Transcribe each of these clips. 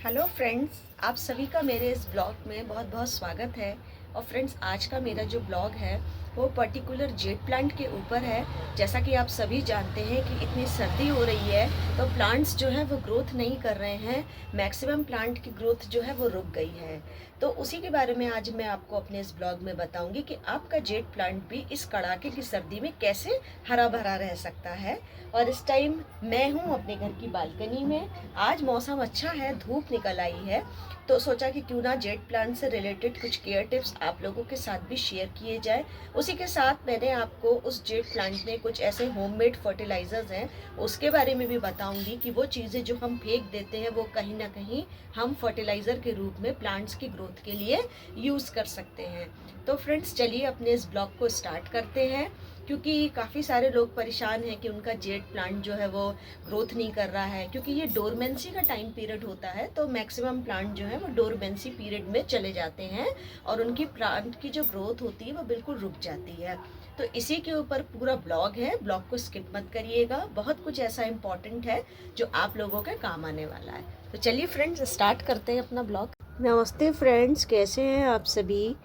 Hello friends, आप सभी का मेरे इस ब्लॉग में बहुत बहुत स्वागत है। और फ्रेंड्स, आज का मेरा जो ब्लॉग है वो पर्टिकुलर जेट प्लांट के ऊपर है। जैसा कि आप सभी जानते हैं कि इतनी सर्दी हो रही है तो प्लांट्स जो है वो ग्रोथ नहीं कर रहे हैं। मैक्सिमम प्लांट की ग्रोथ जो है वो रुक गई है। तो उसी के बारे में आज मैं आपको अपने इस ब्लॉग में बताऊंगी कि आपका जेट प्लांट भी इस कड़ाके की सर्दी में कैसे हरा भरा रह सकता है। और इस टाइम मैं हूँ अपने घर की बालकनी में। आज मौसम अच्छा है, धूप निकल आई है, तो सोचा कि क्यों ना जेट प्लांट से रिलेटेड कुछ केयर टिप्स आप लोगों के साथ भी शेयर किए जाए। उसी के साथ मैंने आपको उस जेट प्लांट में कुछ ऐसे होममेड फर्टिलाइजर्स हैं उसके बारे में भी बताऊंगी कि वो चीज़ें जो हम फेंक देते हैं वो कहीं ना कहीं हम फर्टिलाइज़र के रूप में प्लांट्स की ग्रोथ के लिए यूज़ कर सकते हैं। तो फ्रेंड्स, चलिए अपने इस ब्लॉग को स्टार्ट करते हैं। क्योंकि काफ़ी सारे लोग परेशान हैं कि उनका जेट प्लांट जो है वो ग्रोथ नहीं कर रहा है, क्योंकि ये डोरमेंसी का टाइम पीरियड होता है। तो मैक्सिमम प्लांट जो है वो डोरमेंसी पीरियड में चले जाते हैं और उनकी प्लांट की जो ग्रोथ होती है वो बिल्कुल रुक जाती है। तो इसी के ऊपर पूरा ब्लॉग है, ब्लॉग को स्किप मत करिएगा। बहुत कुछ ऐसा इंपॉर्टेंट है जो आप लोगों के काम आने वाला है। तो चलिए फ्रेंड्स, स्टार्ट करते हैं अपना ब्लॉग। नमस्ते फ्रेंड्स, कैसे हैं आप सभी।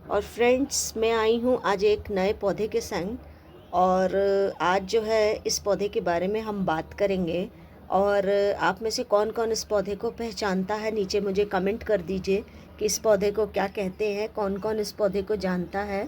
और फ्रेंड्स, मैं आई हूँ आज एक नए पौधे के संग, और आज जो है इस पौधे के बारे में हम बात करेंगे। और आप में से कौन कौन इस पौधे को पहचानता है, नीचे मुझे कमेंट कर दीजिए कि इस पौधे को क्या कहते हैं। कौन कौन इस पौधे को जानता है,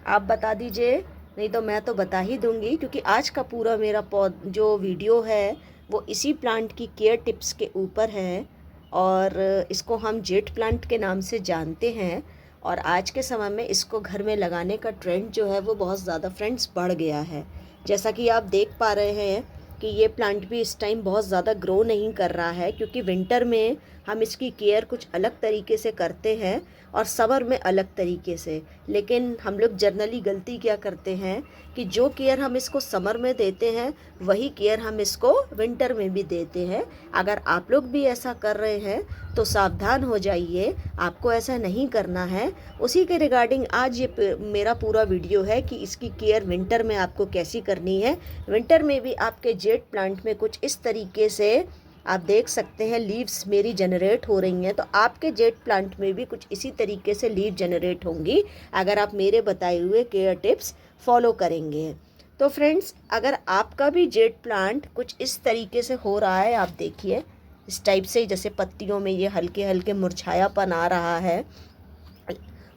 आप बता दीजिए। नहीं तो मैं तो बता ही दूंगी, क्योंकि आज का पूरा मेरा जो वीडियो है वो इसी प्लांट की केयर टिप्स के ऊपर है। और इसको हम जेट प्लांट के नाम से जानते हैं। और आज के समय में इसको घर में लगाने का ट्रेंड जो है वो बहुत ज़्यादा फ्रेंड्स बढ़ गया है। जैसा कि आप देख पा रहे हैं कि ये प्लांट भी इस टाइम बहुत ज़्यादा ग्रो नहीं कर रहा है, क्योंकि विंटर में हम इसकी केयर कुछ अलग तरीके से करते हैं और समर में अलग तरीके से। लेकिन हम लोग जनरली गलती क्या करते हैं कि जो केयर हम इसको समर में देते हैं वही केयर हम इसको विंटर में भी देते हैं। अगर आप लोग भी ऐसा कर रहे हैं तो सावधान हो जाइए, आपको ऐसा नहीं करना है। उसी के रिगार्डिंग आज ये मेरा पूरा वीडियो है कि इसकी केयर विंटर में आपको कैसी करनी है। विंटर में भी आपके जेट प्लांट में कुछ इस तरीके से आप देख सकते हैं लीव्स मेरी जनरेट हो रही हैं, तो आपके जेट प्लांट में भी कुछ इसी तरीके से लीव जनरेट होंगी अगर आप मेरे बताए हुए केयर टिप्स फॉलो करेंगे। तो फ्रेंड्स, अगर आपका भी जेट प्लांट कुछ इस तरीके से हो रहा है, आप देखिए इस टाइप से, जैसे पत्तियों में ये हल्के हल्के मुरझायापन आ रहा है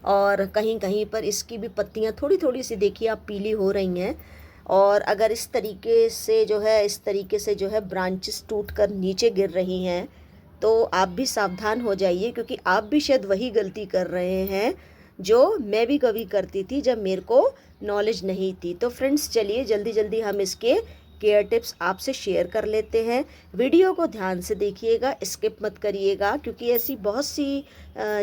और कहीं कहीं पर इसकी भी पत्तियां थोड़ी थोड़ी सी देखिए आप पीली हो रही हैं। और अगर इस तरीके से जो है ब्रांचेस टूट कर नीचे गिर रही हैं तो आप भी सावधान हो जाइए, क्योंकि आप भी शायद वही गलती कर रहे हैं जो मैं भी कभी करती थी जब मेरे को नॉलेज नहीं थी। तो फ्रेंड्स, चलिए जल्दी जल्दी हम इसके केयर टिप्स आपसे शेयर कर लेते हैं। वीडियो को ध्यान से देखिएगा, स्किप मत करिएगा, क्योंकि ऐसी बहुत सी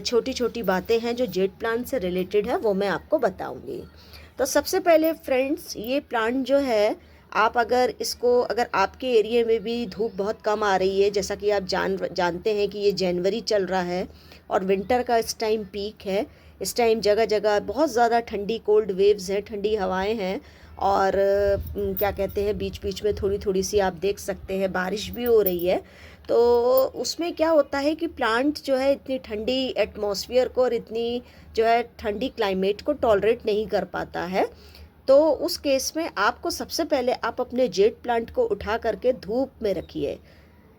छोटी छोटी बातें हैं जो जेट प्लांट से रिलेटेड है, वो मैं आपको बताऊंगी। तो सबसे पहले फ्रेंड्स, ये प्लांट जो है, आप अगर आपके एरिया में भी धूप बहुत कम आ रही है, जैसा कि आप जानते हैं कि ये जनवरी चल रहा है और विंटर का इस टाइम पीक है। इस टाइम जगह जगह बहुत ज़्यादा ठंडी कोल्ड वेव्स हैं, ठंडी हवाएं हैं। और क्या कहते हैं, बीच बीच में थोड़ी थोड़ी सी आप देख सकते हैं बारिश भी हो रही है। तो उसमें क्या होता है कि प्लांट जो है इतनी ठंडी एटमॉस्फेयर को और इतनी जो है ठंडी क्लाइमेट को टॉलरेट नहीं कर पाता है। तो उस केस में आपको सबसे पहले आप अपने जेट प्लांट को उठा करके धूप में रखिए।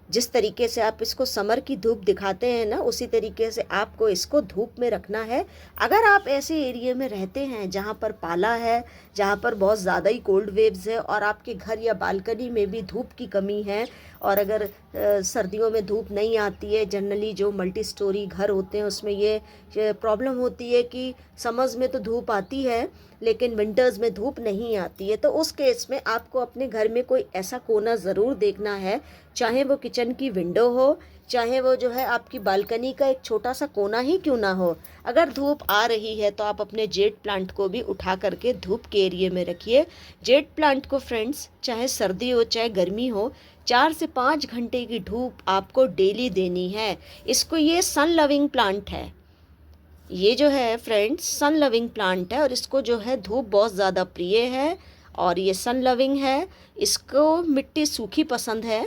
जिस तरीके से आप इसको समर की धूप दिखाते हैं ना, उसी तरीके से आपको इसको धूप में रखना है। अगर आप ऐसे एरिया में रहते हैं जहाँ पर पाला है, जहाँ पर बहुत ज़्यादा ही कोल्ड वेव्स है और आपके घर या बालकनी में भी धूप की कमी है, और अगर सर्दियों में धूप नहीं आती है, जनरली जो मल्टी स्टोरी घर होते हैं उसमें ये प्रॉब्लम होती है कि समर्स में तो धूप आती है लेकिन विंटर्स में धूप नहीं आती है। तो उस केस में आपको अपने घर में कोई ऐसा कोना ज़रूर देखना है, चाहे वो किचन की विंडो हो, चाहे वो जो है आपकी बालकनी का एक छोटा सा कोना ही क्यों ना हो। अगर धूप आ रही है तो आप अपने जेट प्लांट को भी उठा करके धूप के एरिया में रखिए। जेट प्लांट को फ्रेंड्स, चाहे सर्दी हो चाहे गर्मी हो, 4 से 5 घंटे की धूप आपको डेली देनी है। इसको, ये सन लविंग प्लांट है, ये जो है फ्रेंड्स सन लविंग प्लांट है और इसको जो है धूप बहुत ज़्यादा प्रिय है और ये सन लविंग है। इसको मिट्टी सूखी पसंद है।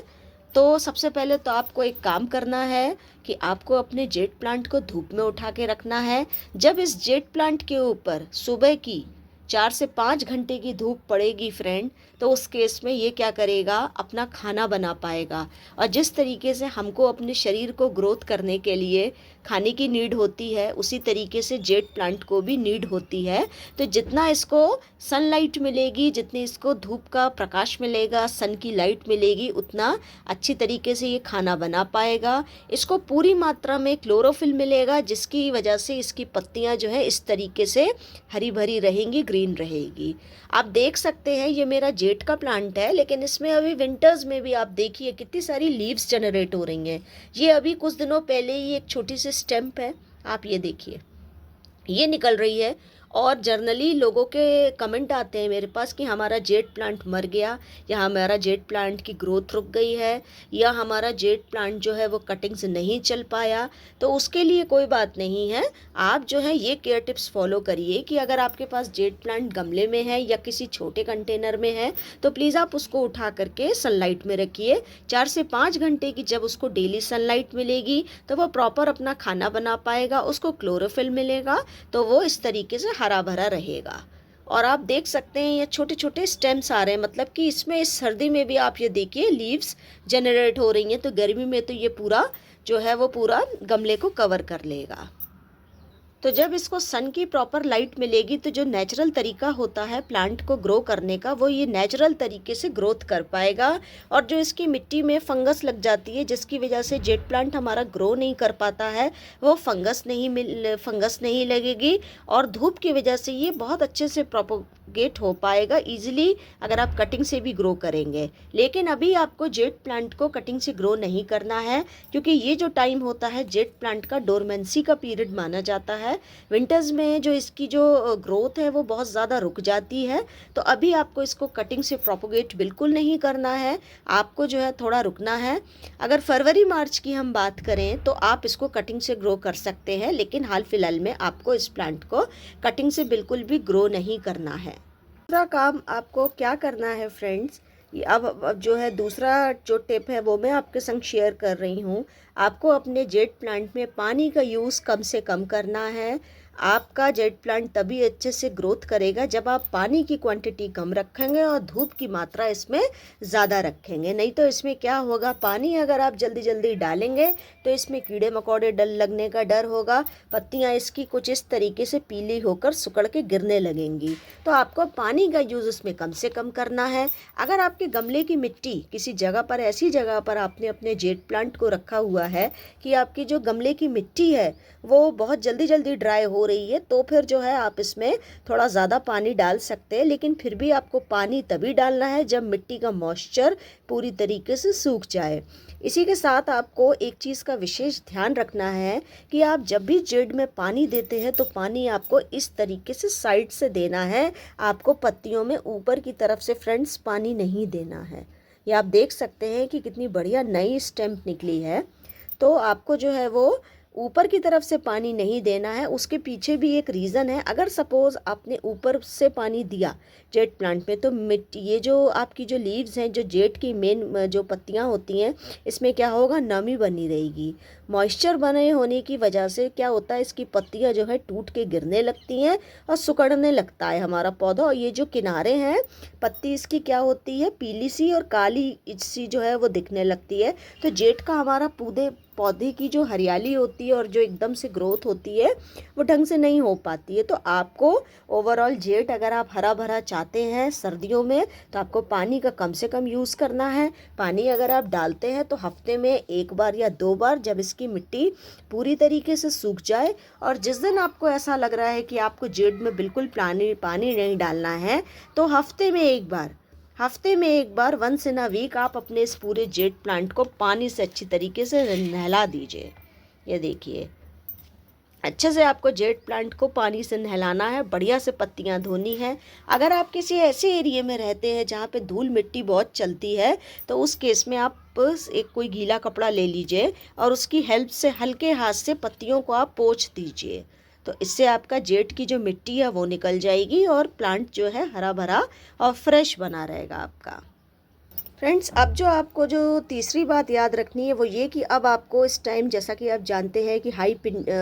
तो सबसे पहले तो आपको एक काम करना है कि आपको अपने जेट प्लांट को धूप में उठा के रखना है। जब इस जेट प्लांट के ऊपर सुबह की 4 से 5 घंटे की धूप पड़ेगी फ्रेंड, तो उस केस में ये क्या करेगा, अपना खाना बना पाएगा। और जिस तरीके से हमको अपने शरीर को ग्रोथ करने के लिए खाने की नीड होती है, उसी तरीके से जेट प्लांट को भी नीड होती है। तो जितना इसको सनलाइट मिलेगी, जितनी इसको धूप का प्रकाश मिलेगा, सन की लाइट मिलेगी, उतना अच्छी तरीके से ये खाना बना पाएगा। इसको पूरी मात्रा में क्लोरोफिल मिलेगा, जिसकी वजह से इसकी पत्तियां जो है इस तरीके से हरी भरी रहेंगी, ग्रीन रहेगी। आप देख सकते हैं ये मेरा जेट का प्लांट है, लेकिन इसमें अभी विंटर्स में भी आप देखिए कितनी सारी लीव्स जनरेट हो रही हैं। ये अभी कुछ दिनों पहले ही एक छोटी सी स्टेम्प है, आप ये देखिए ये निकल रही है। और जर्नली लोगों के कमेंट आते हैं मेरे पास कि हमारा जेट प्लांट मर गया, या हमारा जेट प्लांट की ग्रोथ रुक गई है, या हमारा जेट प्लांट जो है वो कटिंग से नहीं चल पाया। तो उसके लिए कोई बात नहीं है, आप जो है ये केयर टिप्स फॉलो करिए कि अगर आपके पास जेट प्लांट गमले में है या किसी छोटे कंटेनर में है, तो प्लीज़ आप उसको उठा करके सनलाइट में रखिए। 4 से 5 घंटे की जब उसको डेली सनलाइट मिलेगी तो वो प्रॉपर अपना खाना बना पाएगा, उसको क्लोरोफिल मिलेगा, तो वो इस तरीके से हरा भरा रहेगा। और आप देख सकते हैं ये छोटे छोटे स्टेम्स आ रहे हैं, मतलब कि इसमें इस सर्दी में भी आप ये देखिए लीव्स जनरेट हो रही हैं। तो गर्मी में तो ये पूरा जो है वो पूरा गमले को कवर कर लेगा। तो जब इसको सन की प्रॉपर लाइट मिलेगी तो जो नेचुरल तरीका होता है प्लांट को ग्रो करने का, वो ये नेचुरल तरीके से ग्रोथ कर पाएगा। और जो इसकी मिट्टी में फंगस लग जाती है, जिसकी वजह से जेट प्लांट हमारा ग्रो नहीं कर पाता है, वो फंगस नहीं लगेगी। और धूप की वजह से ये बहुत अच्छे से प्रोपोगेट हो पाएगा ईजिली, अगर आप कटिंग से भी ग्रो करेंगे। लेकिन अभी आपको जेट प्लांट को कटिंग से ग्रो नहीं करना है, क्योंकि ये जो टाइम होता है जेट प्लांट का डोरमेंसी का पीरियड माना जाता है। विंटर्स में जो इसकी जो ग्रोथ है वो बहुत ज़्यादा रुक जाती है। तो अभी आपको इसको कटिंग से प्रोपोगेट बिल्कुल नहीं करना है, आपको जो है थोड़ा रुकना है। अगर फरवरी मार्च की हम बात करें तो आप इसको कटिंग से ग्रो कर सकते हैं, लेकिन हाल फिलहाल में आपको इस प्लांट को कटिंग से बिल्कुल भी ग्रो नहीं करना है। दूसरा काम आपको क्या करना है फ्रेंड्स, अब जो है दूसरा जो टिप है वो मैं आपके संग शेयर कर रही हूँ। आपको अपने जेट प्लांट में पानी का यूज़ कम से कम करना है। आपका जेट प्लांट तभी अच्छे से ग्रोथ करेगा जब आप पानी की क्वांटिटी कम रखेंगे और धूप की मात्रा इसमें ज़्यादा रखेंगे। नहीं तो इसमें क्या होगा, पानी अगर आप जल्दी जल्दी डालेंगे तो इसमें कीड़े मकोड़े डर लगने का डर होगा, पत्तियां इसकी कुछ इस तरीके से पीली होकर सिकुड़ के गिरने लगेंगी। तो आपको पानी का यूज़ इसमें कम से कम करना है। अगर आपके गमले की मिट्टी किसी जगह पर, ऐसी जगह पर आपने अपने जेट प्लांट को रखा हुआ है कि आपकी जो गमले की मिट्टी है वो बहुत जल्दी जल्दी ड्राई हो रही है, तो फिर जो है आप इसमें थोड़ा ज़्यादा पानी डाल सकते हैं। लेकिन फिर भी आपको पानी तभी डालना है जब मिट्टी का मॉइस्चर पूरी तरीके से सूख जाए। इसी के साथ आपको एक चीज़ का विशेष ध्यान रखना है कि आप जब भी जेड में पानी देते हैं तो पानी आपको इस तरीके से साइड से देना है, आपको पत्तियों में ऊपर की तरफ से फ्रेंड्स पानी नहीं देना है। ये आप देख सकते हैं कि कितनी बढ़िया नई स्टेम निकली है। तो आपको जो है वो ऊपर की तरफ से पानी नहीं देना है। उसके पीछे भी एक रीज़न है। अगर सपोज़ आपने ऊपर से पानी दिया जेट प्लांट में, तो मिट्टी, ये जो आपकी जो लीव्स हैं, जो जेट की मेन जो पत्तियां होती हैं, इसमें क्या होगा, नमी बनी रहेगी। मॉइस्चर बने होने की वजह से क्या होता है, इसकी पत्तियां जो है टूट के गिरने लगती हैं और सुकड़ने लगता है हमारा पौधा। और ये जो किनारे हैं पत्ती इसकी क्या होती है, पीली सी और काली सी जो है वो दिखने लगती है। तो जेट का हमारा पौधे की जो हरियाली होती है और जो एकदम से ग्रोथ होती है वो ढंग से नहीं हो पाती है। तो आपको ओवरऑल जेट अगर आप हरा भरा चाहते हैं सर्दियों में, तो आपको पानी का कम से कम यूज़ करना है। पानी अगर आप डालते हैं तो हफ्ते में 1 बार या 2 बार, जब इसकी मिट्टी पूरी तरीके से सूख जाए। और जिस दिन आपको ऐसा लग रहा है कि आपको जेट में बिल्कुल पानी नहीं डालना है, तो हफ्ते में एक बार वंस इन अ वीक आप अपने इस पूरे जेट प्लांट को पानी से अच्छी तरीके से नहला दीजिए। ये देखिए, अच्छे से आपको जेट प्लांट को पानी से नहलाना है, बढ़िया से पत्तियां धोनी है। अगर आप किसी ऐसे एरिया में रहते हैं जहाँ पे धूल मिट्टी बहुत चलती है, तो उस केस में आप एक कोई गीला कपड़ा ले लीजिए और उसकी हेल्प से हल्के हाथ से पत्तियों को आप पोंछ दीजिए। तो इससे आपका जेट की जो मिट्टी है वो निकल जाएगी और प्लांट जो है हरा भरा और फ्रेश बना रहेगा आपका। फ्रेंड्स, अब जो आपको जो तीसरी बात याद रखनी है वो ये कि अब आपको इस टाइम, जैसा कि आप जानते हैं कि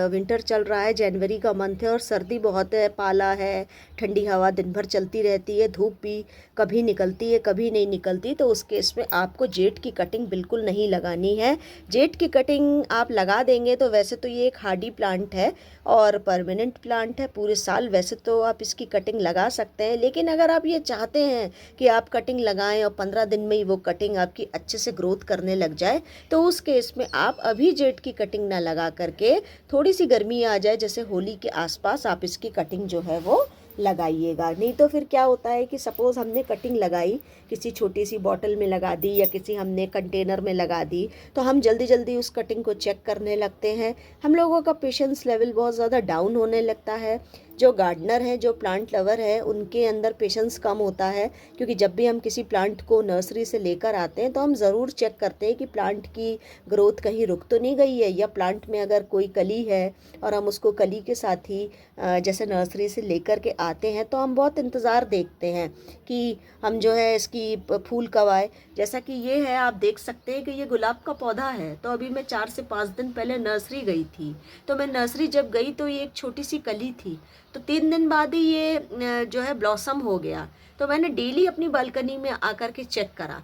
विंटर चल रहा है, जनवरी का मंथ है और सर्दी बहुत है, पाला है, ठंडी हवा दिन भर चलती रहती है, धूप भी कभी निकलती है कभी नहीं निकलती। तो उस केस में आपको जेड की कटिंग बिल्कुल नहीं लगानी है। जेड की कटिंग आप लगा देंगे तो वैसे तो ये एक हार्डी प्लांट है और परमानेंट प्लांट है, पूरे साल वैसे तो आप इसकी कटिंग लगा सकते हैं। लेकिन अगर आप ये चाहते हैं कि आप कटिंग लगाएं और 15 दिन में ही वो कटिंग आपकी अच्छे से ग्रोथ करने लग जाए, तो उस केस में आप अभी जेड की कटिंग ना लगा करके थोड़ी सी गर्मी आ जाए, जैसे होली के आसपास आप इसकी कटिंग जो है वो लगाइएगा। नहीं तो फिर क्या होता है कि सपोज़ हमने कटिंग लगाई, किसी छोटी सी बॉटल में लगा दी या किसी हमने कंटेनर में लगा दी, तो हम जल्दी जल्दी उस कटिंग को चेक करने लगते हैं। हम लोगों का पेशेंस लेवल बहुत ज़्यादा डाउन होने लगता है। जो गार्डनर हैं, जो प्लांट लवर है, उनके अंदर पेशेंस कम होता है, क्योंकि जब भी हम किसी प्लांट को नर्सरी से लेकर आते हैं तो हम ज़रूर चेक करते हैं कि प्लांट की ग्रोथ कहीं रुक तो नहीं गई है, या प्लांट में अगर कोई कली है और हम उसको कली के साथ ही जैसे नर्सरी से लेकर के आते हैं तो हम बहुत इंतज़ार देखते हैं कि हम जो है इसकी फूल कब आए। जैसा कि ये है, आप देख सकते हैं कि ये गुलाब का पौधा है। तो अभी मैं 4 से 5 दिन पहले नर्सरी गई थी, तो मैं नर्सरी जब गई तो ये एक छोटी सी कली थी, तो 3 दिन बाद ही ये जो है ब्लॉसम हो गया। तो मैंने डेली अपनी बालकनी में आकर के चेक करा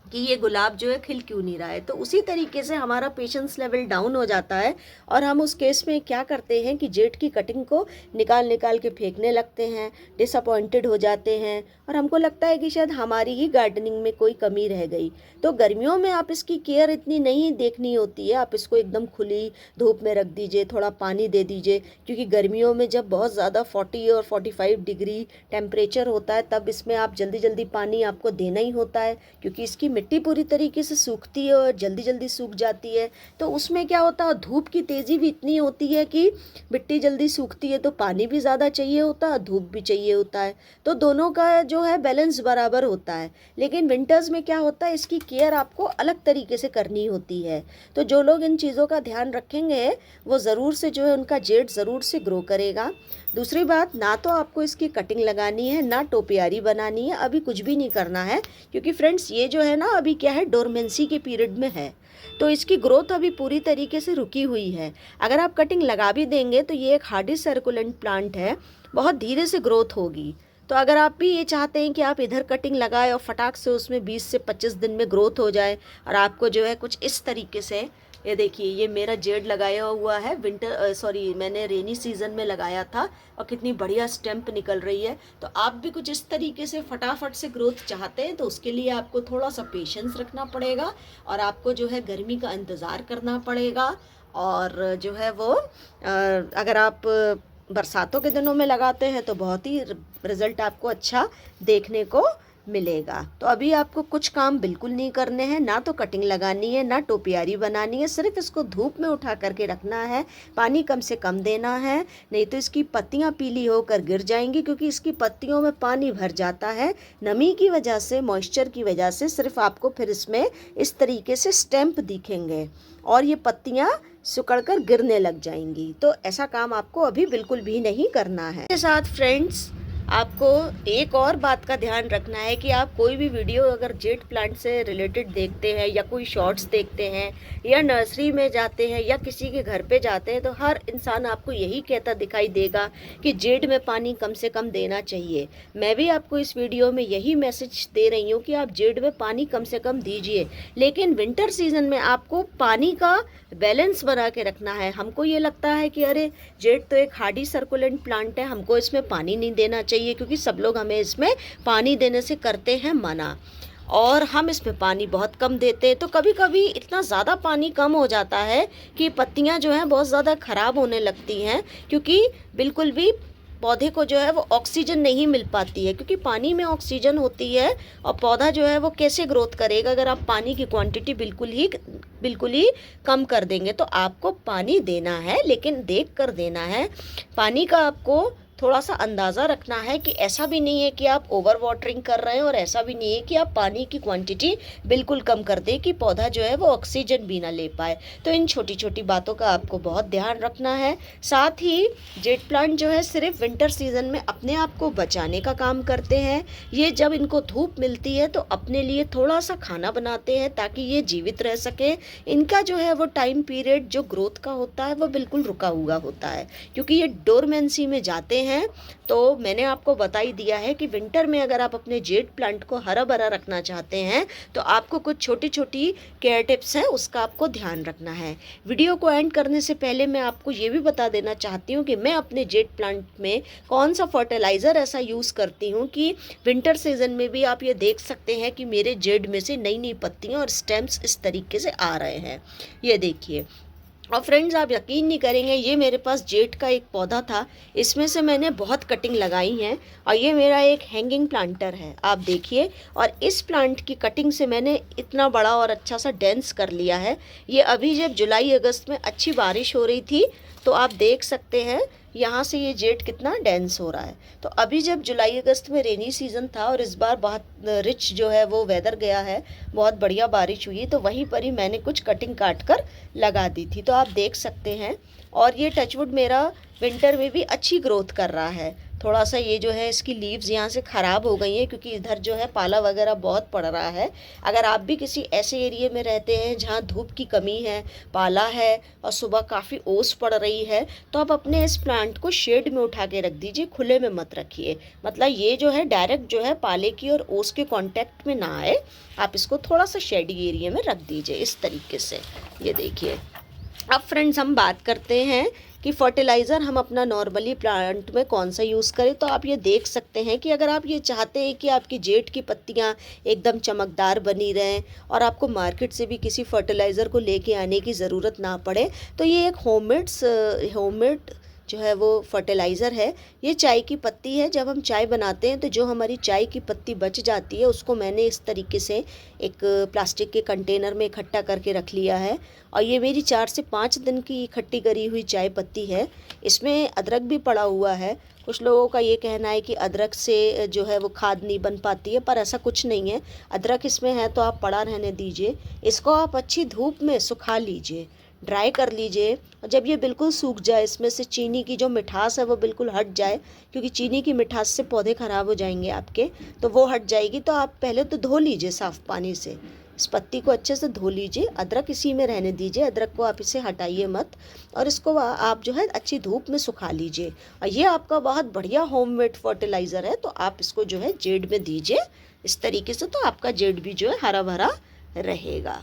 कि ये गुलाब जो है खिल क्यों नहीं रहा है। तो उसी तरीके से हमारा पेशेंस लेवल डाउन हो जाता है और हम उस केस में क्या करते हैं कि जेड की कटिंग को निकाल निकाल के फेंकने लगते हैं, डिसअपॉइंटेड हो जाते हैं और हमको लगता है कि शायद हमारी ही गार्डनिंग में कोई कमी रह गई। तो गर्मियों में आप इसकी केयर इतनी नहीं देखनी होती है, आप इसको एकदम खुली धूप में रख दीजिए, थोड़ा पानी दे दीजिए, क्योंकि गर्मियों में जब बहुत ज़्यादा 40 और 45 डिग्री टेम्परेचर होता है तब इसमें आप जल्दी जल्दी पानी आपको देना ही होता है, क्योंकि इसकी मिट्टी पूरी तरीके से सूखती है और जल्दी जल्दी सूख जाती है। तो उसमें क्या होता है, धूप की तेज़ी भी इतनी होती है कि मिट्टी जल्दी सूखती है, तो पानी भी ज़्यादा चाहिए होता है, धूप भी चाहिए होता है, तो दोनों का जो है बैलेंस बराबर होता है। लेकिन विंटर्स में क्या होता है, इसकी केयर आपको अलग तरीके से करनी होती है। तो जो लोग इन चीज़ों का ध्यान रखेंगे वो ज़रूर से जो है उनका जेड ज़रूर से ग्रो करेगा। दूसरी बात, ना तो आपको इसकी कटिंग लगानी है, ना टोपियारी बनानी है, अभी कुछ भी नहीं करना है, क्योंकि फ्रेंड्स ये जो है ना अभी क्या है, डोरमेंसी के पीरियड में है, तो इसकी ग्रोथ अभी पूरी तरीके से रुकी हुई है। अगर आप कटिंग लगा भी देंगे तो ये एक हार्डी सर्कुलेंट प्लांट है, बहुत धीरे से ग्रोथ होगी। तो अगर आप भी ये चाहते हैं कि आप इधर कटिंग लगाए और फटाक से उसमें 20 से 25 दिन में ग्रोथ हो जाए और आपको जो है कुछ इस तरीके से, ये देखिए ये मेरा जेड लगाया हुआ है, मैंने रेनी सीजन में लगाया था और कितनी बढ़िया स्टेम्प निकल रही है। तो आप भी कुछ इस तरीके से फटाफट से ग्रोथ चाहते हैं तो उसके लिए आपको थोड़ा सा पेशेंस रखना पड़ेगा और आपको जो है गर्मी का इंतज़ार करना पड़ेगा। और जो है वो अगर आप बरसातों के दिनों में लगाते हैं तो बहुत ही रिज़ल्ट आपको अच्छा देखने को मिलेगा। तो अभी आपको कुछ काम बिल्कुल नहीं करने हैं, ना तो कटिंग लगानी है, ना टोपियारी बनानी है, सिर्फ इसको धूप में उठा करके रखना है, पानी कम से कम देना है, नहीं तो इसकी पत्तियां पीली होकर गिर जाएंगी, क्योंकि इसकी पत्तियों में पानी भर जाता है नमी की वजह से, मॉइस्चर की वजह से। सिर्फ आपको फिर इसमें इस तरीके से स्टेम्प दिखेंगे और ये पत्तियां सिकुड़कर गिरने लग जाएंगी। तो ऐसा काम आपको अभी बिल्कुल भी नहीं करना है। इसके साथ फ्रेंड्स, आपको एक और बात का ध्यान रखना है कि आप कोई भी वीडियो अगर जेड प्लांट से रिलेटेड देखते हैं या कोई शॉर्ट्स देखते हैं या नर्सरी में जाते हैं या किसी के घर पे जाते हैं, तो हर इंसान आपको यही कहता दिखाई देगा कि जेड में पानी कम से कम देना चाहिए। मैं भी आपको इस वीडियो में यही मैसेज दे रही हूँ कि आप जेड में पानी कम से कम दीजिए, लेकिन विंटर सीजन में आपको पानी का बैलेंस बना के रखना है। हमको ये लगता है कि अरे जेड तो एक हार्डी सर्कुलेंट प्लांट है, हमको इसमें पानी नहीं देना चाहिए, क्योंकि सब लोग हमें इसमें पानी देने से करते हैं मना, और हम इसमें पानी बहुत कम देते हैं। तो कभी कभी इतना ज़्यादा पानी कम हो जाता है कि पत्तियां जो हैं बहुत ज़्यादा ख़राब होने लगती हैं, क्योंकि बिल्कुल भी पौधे को जो है वो ऑक्सीजन नहीं मिल पाती है, क्योंकि पानी में ऑक्सीजन होती है और पौधा जो है वो कैसे ग्रोथ करेगा अगर आप पानी की क्वांटिटी बिल्कुल ही कम कर देंगे। तो आपको पानी देना है, लेकिन देख कर देना है। पानी का आपको थोड़ा सा अंदाज़ा रखना है कि ऐसा भी नहीं है कि आप ओवर वाटरिंग कर रहे हैं और ऐसा भी नहीं है कि आप पानी की क्वांटिटी बिल्कुल कम कर दें कि पौधा जो है वो ऑक्सीजन भी ना ले पाए। तो इन छोटी छोटी बातों का आपको बहुत ध्यान रखना है। साथ ही जेट प्लांट जो है सिर्फ विंटर सीजन में अपने आप को बचाने का काम करते हैं। ये जब इनको धूप मिलती है तो अपने लिए थोड़ा सा खाना बनाते हैं ताकि ये जीवित रह सके। इनका जो है वो टाइम पीरियड जो ग्रोथ का होता है वो बिल्कुल रुका हुआ होता है, क्योंकि ये डोरमेंसी में जाते हैं। तो मैंने आपको बता ही दिया है कि विंटर में अगर आप अपने जेट प्लांट को हरा भरा रखना चाहते हैं तो आपको कुछ छोटी छोटी केयर टिप्स हैं, उसका आपको ध्यान रखना है। वीडियो को एंड करने से पहले मैं आपको ये भी बता देना चाहती हूँ कि मैं अपने जेट प्लांट में कौन सा फर्टिलाइज़र ऐसा यूज़ करती हूँ कि विंटर सीजन में भी आप ये देख सकते हैं कि मेरे जेड में से नई नई पत्तियाँ और स्टेम्स इस तरीके से आ रहे हैं। ये देखिए। और फ्रेंड्स, आप यकीन नहीं करेंगे, ये मेरे पास जेट का एक पौधा था, इसमें से मैंने बहुत कटिंग लगाई हैं और ये मेरा एक हैंगिंग प्लांटर है, आप देखिए। और इस प्लांट की कटिंग से मैंने इतना बड़ा और अच्छा सा डेंस कर लिया है। ये अभी जब जुलाई अगस्त में अच्छी बारिश हो रही थी तो आप देख सकते हैं यहाँ से ये जेट कितना डेंस हो रहा है। तो अभी जब जुलाई अगस्त में रेनी सीज़न था और इस बार बहुत रिच जो है वो वेदर गया है, बहुत बढ़िया बारिश हुई, तो वहीं पर ही मैंने कुछ कटिंग काट कर लगा दी थी, तो आप देख सकते हैं। और ये टचवुड मेरा विंटर में भी अच्छी ग्रोथ कर रहा है। थोड़ा सा ये जो है इसकी लीव्स यहाँ से ख़राब हो गई हैं क्योंकि इधर जो है पाला वगैरह बहुत पड़ रहा है। अगर आप भी किसी ऐसे एरिया में रहते हैं जहाँ धूप की कमी है, पाला है और सुबह काफ़ी ओस पड़ रही है, तो आप अपने इस प्लांट को शेड में उठा के रख दीजिए, खुले में मत रखिए। मतलब ये जो है डायरेक्ट जो है पाले की और ओस के कांटेक्ट में ना आए, आप इसको थोड़ा सा शेडी एरिया में रख दीजिए इस तरीके से। ये देखिए। अब फ्रेंड्स, हम बात करते हैं कि फर्टिलाइज़र हम अपना नॉर्मली प्लांट में कौन सा यूज़ करें। तो आप ये देख सकते हैं कि अगर आप ये चाहते हैं कि आपकी जेट की पत्तियां एकदम चमकदार बनी रहें और आपको मार्केट से भी किसी फर्टिलाइज़र को लेके आने की ज़रूरत ना पड़े, तो ये एक होममेड जो है वो फर्टिलाइज़र है। ये चाय की पत्ती है। जब हम चाय बनाते हैं तो जो हमारी चाय की पत्ती बच जाती है उसको मैंने इस तरीके से एक प्लास्टिक के कंटेनर में इकट्ठा करके रख लिया है। और ये मेरी 4 से 5 दिन की इकट्ठी करी हुई चाय पत्ती है। इसमें अदरक भी पड़ा हुआ है। कुछ लोगों का ये कहना है कि अदरक से जो है वो खाद नहीं बन पाती है, पर ऐसा कुछ नहीं है। अदरक इसमें है तो आप पड़ा रहने दीजिए। इसको आप अच्छी धूप में सुखा लीजिए, ड्राई कर लीजिए। और जब ये बिल्कुल सूख जाए, इसमें से चीनी की जो मिठास है वो बिल्कुल हट जाए, क्योंकि चीनी की मिठास से पौधे ख़राब हो जाएंगे आपके, तो वो हट जाएगी। तो आप पहले तो धो लीजिए साफ़ पानी से, इस पत्ती को अच्छे से धो लीजिए। अदरक इसी में रहने दीजिए, अदरक को आप इसे हटाइए मत। और इसको आप जो है अच्छी धूप में सुखा लीजिए। और ये आपका बहुत बढ़िया होममेड फर्टिलाइज़र है, तो आप इसको जो है जेड में दीजिए इस तरीके से, तो आपका जेड भी जो है हरा भरा रहेगा।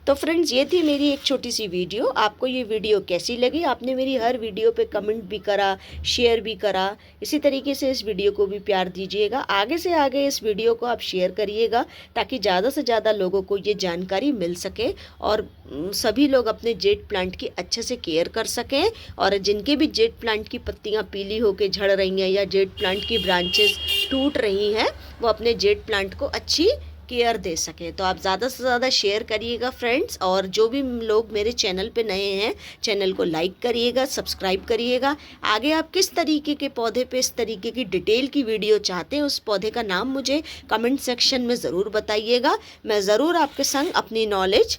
तो फ्रेंड्स, ये थी मेरी एक छोटी सी वीडियो। आपको ये वीडियो कैसी लगी? आपने मेरी हर वीडियो पे कमेंट भी करा, शेयर भी करा। इसी तरीके से इस वीडियो को भी प्यार दीजिएगा। आगे से आगे इस वीडियो को आप शेयर करिएगा ताकि ज़्यादा से ज़्यादा लोगों को ये जानकारी मिल सके और सभी लोग अपने जेट प्लांट की अच्छे से केयर कर सकें। और जिनके भी जेट प्लांट की पत्तियाँ पीली होकर झड़ रही हैं या जेट प्लांट की ब्रांचेस टूट रही हैं, वो अपने जेट प्लांट को अच्छी केयर दे सकें। तो आप ज़्यादा से ज़्यादा शेयर करिएगा फ्रेंड्स। और जो भी लोग मेरे चैनल पे नए हैं, चैनल को लाइक करिएगा, सब्सक्राइब करिएगा। आगे आप किस तरीके के पौधे पे इस तरीके की डिटेल की वीडियो चाहते हैं, उस पौधे का नाम मुझे कमेंट सेक्शन में ज़रूर बताइएगा। मैं ज़रूर आपके संग अपनी नॉलेज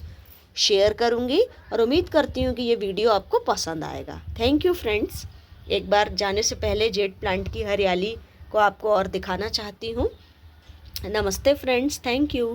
शेयर करूँगी और उम्मीद करती हूँ कि ये वीडियो आपको पसंद आएगा। Thank you friends. एक बार जाने से पहले जेट प्लांट की हरियाली को आपको और दिखाना चाहती हूँ। नमस्ते फ्रेंड्स, थैंक यू।